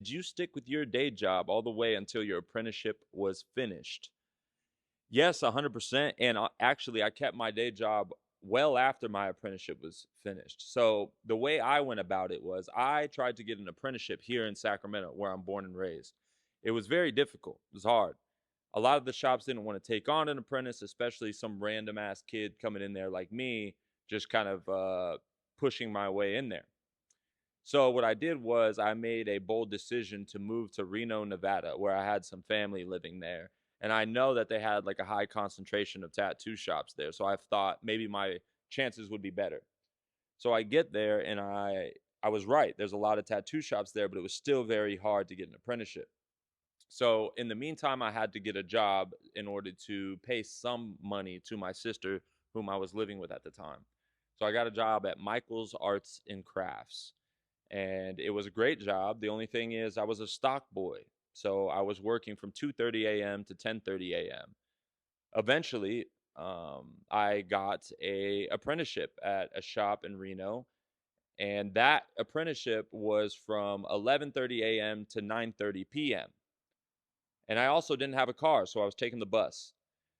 Did you stick with your day job all the way until your apprenticeship was finished? Yes, 100%. And actually, I kept my day job well after my apprenticeship was finished. So the way I went about it was I tried to get an apprenticeship here in Sacramento, where I'm born and raised. It was very difficult, it was hard. A lot of the shops didn't want to take on an apprentice, especially some random ass kid coming in there like me, just kind of pushing my way in there. So what I did was I made a bold decision to move to Reno, Nevada, where I had some family living there. And I know that they had like a high concentration of tattoo shops there. So I thought maybe my chances would be better. So I get there and I was right. There's a lot of tattoo shops there, but it was still very hard to get an apprenticeship. So in the meantime, I had to get a job in order to pay some money to my sister, whom I was living with at the time. So I got a job at Michael's Arts and Crafts, and it was a great job. The only thing is I was a stock boy. So I was working from 2:30 a.m. to 10:30 a.m. Eventually, I got a apprenticeship at a shop in Reno, and that apprenticeship was from 11:30 a.m. to 9:30 p.m. And I also didn't have a car, so I was taking the bus.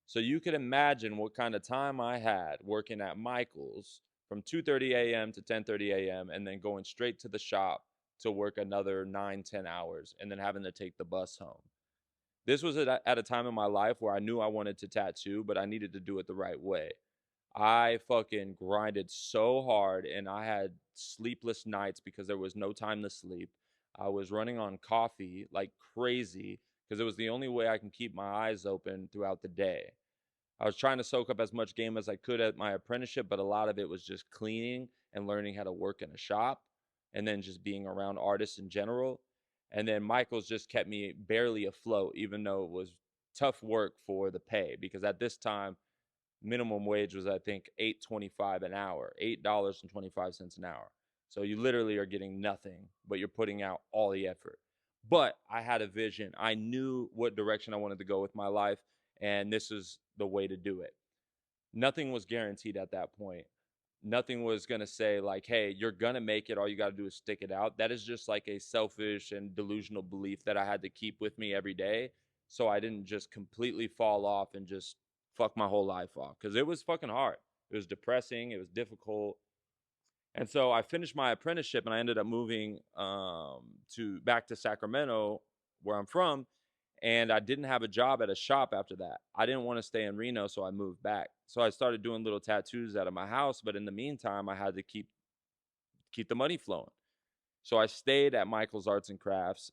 So you could imagine what kind of time I had working at Michael's from 2:30 a.m. to 10:30 a.m. and then going straight to the shop to work another 9, 10 hours and then having to take the bus home. This was at a time in my life where I knew I wanted to tattoo, but I needed to do it the right way. I fucking grinded so hard and I had sleepless nights because there was no time to sleep. I was running on coffee like crazy because it was the only way I can keep my eyes open throughout the day. I was trying to soak up as much game as I could at my apprenticeship, but a lot of it was just cleaning and learning how to work in a shop and then just being around artists in general. And then Michael's just kept me barely afloat, even though it was tough work for the pay because at this time, minimum wage was I think 8.25 an hour, $8.25 an hour. So you literally are getting nothing, but you're putting out all the effort. But I had a vision. I knew what direction I wanted to go with my life, and this is the way to do it. Nothing was guaranteed at that point. Nothing was going to say like, "Hey, you're going to make it. All you got to do is stick it out." That is just like a selfish and delusional belief that I had to keep with me every day so I didn't just completely fall off and just fuck my whole life off cuz it was fucking hard. It was depressing, it was difficult. And so I finished my apprenticeship and I ended up moving to back to Sacramento where I'm from, and I didn't have a job at a shop after that. I didn't want to stay in Reno, so I moved back. So I started doing little tattoos out of my house, but in the meantime, I had to keep the money flowing. So I stayed at Michael's Arts and Crafts